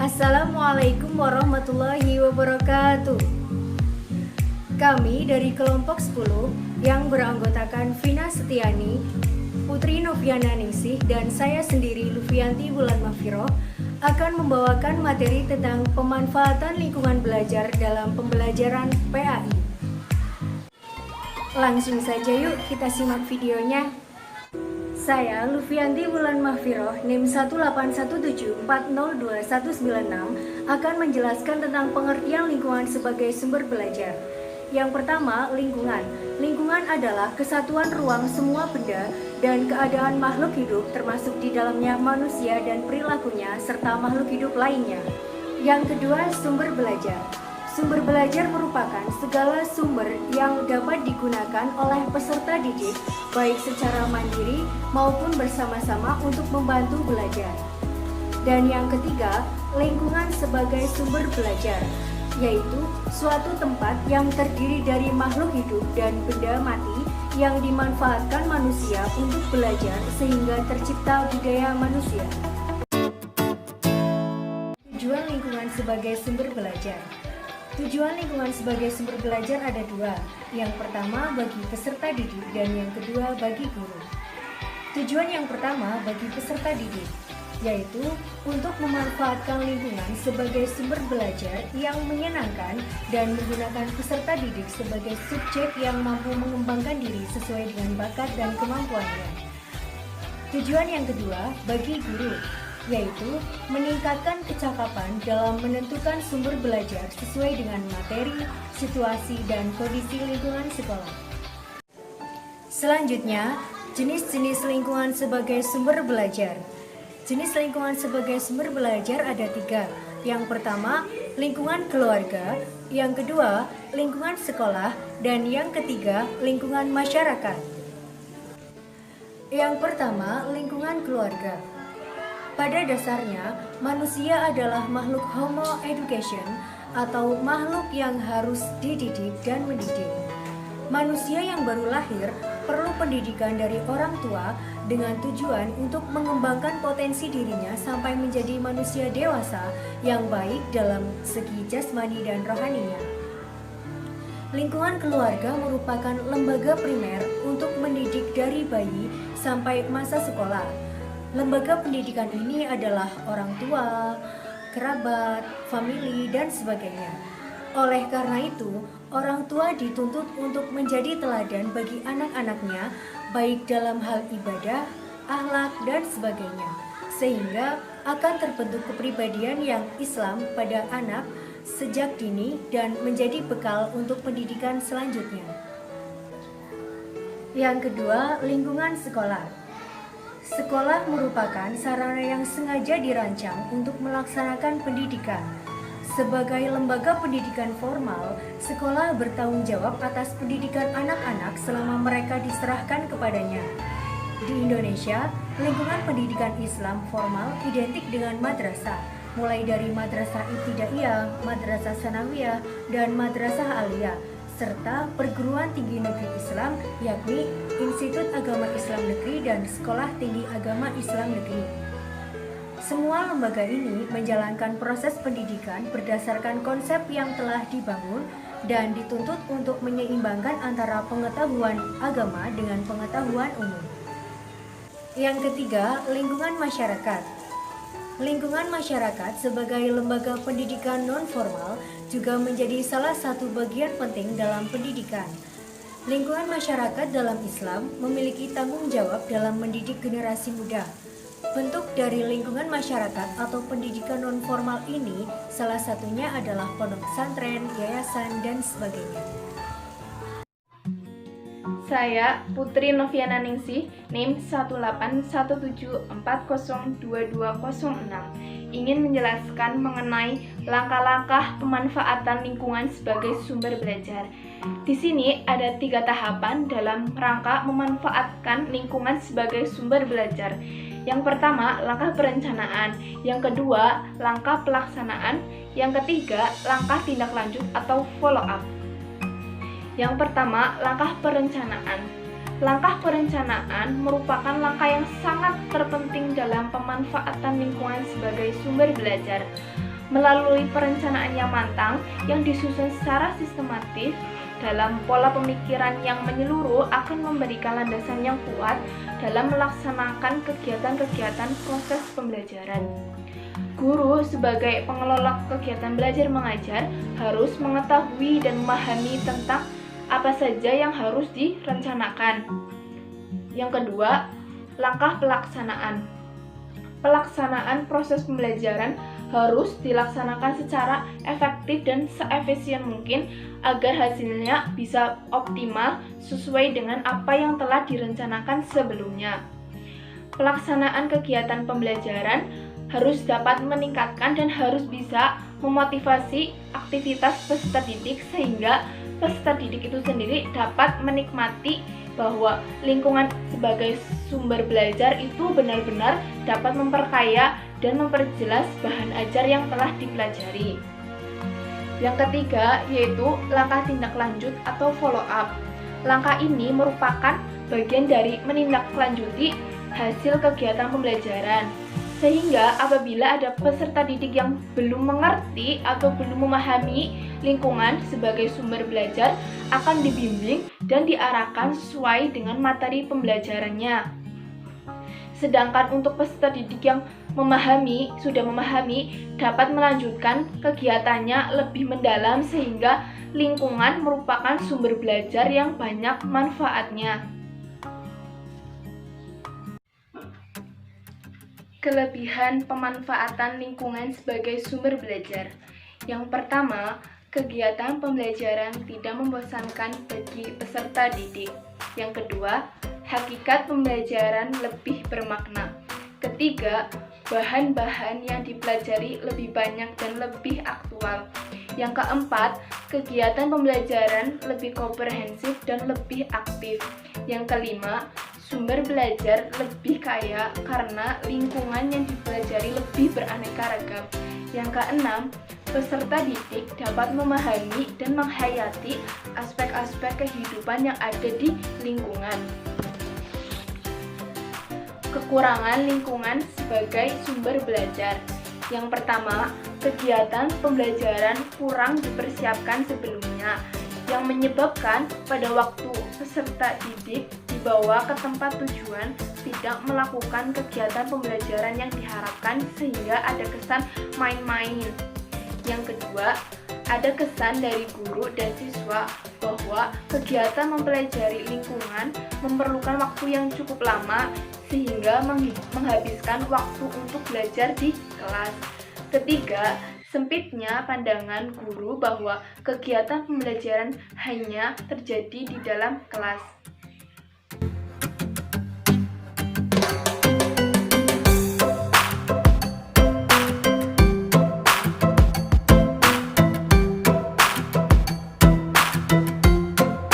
Assalamualaikum warahmatullahi wabarakatuh. Kami dari kelompok 10 yang beranggotakan Vina Setiani, Putri Noviana Ningsih, dan saya sendiri Lufianti Wulan Mahfiroh akan membawakan materi tentang pemanfaatan lingkungan belajar dalam pembelajaran PAI. Langsung saja yuk kita simak videonya. Saya Lufianti Wulan Mahfiroh, NIM 18174021196 akan menjelaskan tentang pengertian lingkungan sebagai sumber belajar. Yang pertama, lingkungan. Lingkungan adalah kesatuan ruang semua benda dan keadaan makhluk hidup termasuk di dalamnya manusia dan perilakunya serta makhluk hidup lainnya. Yang kedua, sumber belajar. Sumber belajar merupakan segala sumber yang dapat digunakan oleh peserta didik baik secara mandiri maupun bersama-sama untuk membantu belajar. Dan yang ketiga, lingkungan sebagai sumber belajar, yaitu suatu tempat yang terdiri dari makhluk hidup dan benda mati yang dimanfaatkan manusia untuk belajar sehingga tercipta budaya manusia. Tujuan lingkungan sebagai sumber belajar. Tujuan lingkungan sebagai sumber belajar ada dua. Yang pertama bagi peserta didik dan yang kedua bagi guru. Tujuan yang pertama bagi peserta didik, yaitu untuk memanfaatkan lingkungan sebagai sumber belajar yang menyenangkan dan menggunakan peserta didik sebagai subjek yang mampu mengembangkan diri sesuai dengan bakat dan kemampuannya. Tujuan yang kedua bagi guru, yaitu meningkatkan kecakapan dalam menentukan sumber belajar sesuai dengan materi, situasi, dan kondisi lingkungan sekolah. Selanjutnya, jenis-jenis lingkungan sebagai sumber belajar. Jenis lingkungan sebagai sumber belajar ada tiga. Yang pertama, lingkungan keluarga. Yang kedua, lingkungan sekolah. Dan yang ketiga, lingkungan masyarakat. Yang pertama, lingkungan keluarga. Pada dasarnya, manusia adalah makhluk homo education atau makhluk yang harus dididik dan mendidik. Manusia yang baru lahir perlu pendidikan dari orang tua dengan tujuan untuk mengembangkan potensi dirinya sampai menjadi manusia dewasa yang baik dalam segi jasmani dan rohaninya. Lingkungan keluarga merupakan lembaga primer untuk mendidik dari bayi sampai masa sekolah. Lembaga pendidikan ini adalah orang tua, kerabat, famili, dan sebagainya. Oleh karena itu, orang tua dituntut untuk menjadi teladan bagi anak-anaknya, baik dalam hal ibadah, akhlak, dan sebagainya, sehingga akan terbentuk kepribadian yang Islam pada anak sejak dini dan menjadi bekal untuk pendidikan selanjutnya. Yang kedua, lingkungan sekolah. Sekolah merupakan sarana yang sengaja dirancang untuk melaksanakan pendidikan. Sebagai lembaga pendidikan formal, sekolah bertanggung jawab atas pendidikan anak-anak selama mereka diserahkan kepadanya. Di Indonesia, lingkungan pendidikan Islam formal identik dengan madrasah, mulai dari madrasah ibtidaiyah, madrasah sanawiyah, dan madrasah aliyah, serta perguruan tinggi negeri Islam yakni Institut Agama Islam Negeri dan Sekolah Tinggi Agama Islam Negeri. Semua lembaga ini menjalankan proses pendidikan berdasarkan konsep yang telah dibangun dan dituntut untuk menyeimbangkan antara pengetahuan agama dengan pengetahuan umum. Yang ketiga, lingkungan masyarakat. Lingkungan masyarakat sebagai lembaga pendidikan non-formal juga menjadi salah satu bagian penting dalam pendidikan. Lingkungan masyarakat dalam Islam memiliki tanggung jawab dalam mendidik generasi muda. Bentuk dari lingkungan masyarakat atau pendidikan non-formal ini salah satunya adalah pondok pesantren, yayasan, dan sebagainya. Saya Putri Noviana Ningsih, NIM 18174022206, ingin menjelaskan mengenai langkah-langkah pemanfaatan lingkungan sebagai sumber belajar. Di sini ada 3 tahapan dalam rangka memanfaatkan lingkungan sebagai sumber belajar. Yang pertama, langkah perencanaan. Yang kedua, langkah pelaksanaan. Yang ketiga, langkah tindak lanjut atau follow up. Yang pertama, langkah perencanaan. Langkah perencanaan merupakan langkah yang sangat terpenting dalam pemanfaatan lingkungan sebagai sumber belajar. Melalui perencanaan yang matang yang disusun secara sistematis dalam pola pemikiran yang menyeluruh akan memberikan landasan yang kuat dalam melaksanakan kegiatan-kegiatan proses pembelajaran. Guru sebagai pengelola kegiatan belajar mengajar harus mengetahui dan memahami tentang apa saja yang harus direncanakan. Yang kedua, langkah pelaksanaan. Pelaksanaan proses pembelajaran harus dilaksanakan secara efektif dan seefisien mungkin agar hasilnya bisa optimal sesuai dengan apa yang telah direncanakan sebelumnya. Pelaksanaan kegiatan pembelajaran harus dapat meningkatkan dan harus bisa memotivasi aktivitas peserta didik sehingga peserta didik itu sendiri dapat menikmati bahwa lingkungan sebagai sumber belajar itu benar-benar dapat memperkaya dan memperjelas bahan ajar yang telah dipelajari. Yang ketiga yaitu langkah tindak lanjut atau follow up. Langkah ini merupakan bagian dari menindaklanjuti hasil kegiatan pembelajaran. Sehingga apabila ada peserta didik yang belum mengerti atau belum memahami lingkungan sebagai sumber belajar akan dibimbing dan diarahkan sesuai dengan materi pembelajarannya. Sedangkan untuk peserta didik yang sudah memahami dapat melanjutkan kegiatannya lebih mendalam sehingga lingkungan merupakan sumber belajar yang banyak manfaatnya. Kelebihan pemanfaatan lingkungan sebagai sumber belajar. Yang pertama, kegiatan pembelajaran tidak membosankan bagi peserta didik. Yang kedua, hakikat pembelajaran lebih bermakna. Ketiga, bahan-bahan yang dipelajari lebih banyak dan lebih aktual. Yang keempat, kegiatan pembelajaran lebih komprehensif dan lebih aktif. Yang kelima, sumber belajar lebih kaya karena lingkungan yang dipelajari lebih beraneka ragam. Yang keenam, peserta didik dapat memahami dan menghayati aspek-aspek kehidupan yang ada di lingkungan. Kekurangan lingkungan sebagai sumber belajar. Yang pertama, kegiatan pembelajaran kurang dipersiapkan sebelumnya, yang menyebabkan pada waktu peserta didik dibawa ke tempat tujuan tidak melakukan kegiatan pembelajaran yang diharapkan sehingga ada kesan main-main. Yang kedua, ada kesan dari guru dan siswa bahwa kegiatan mempelajari lingkungan memerlukan waktu yang cukup lama sehingga menghabiskan waktu untuk belajar di kelas. Ketiga, sempitnya pandangan guru bahwa kegiatan pembelajaran hanya terjadi di dalam kelas.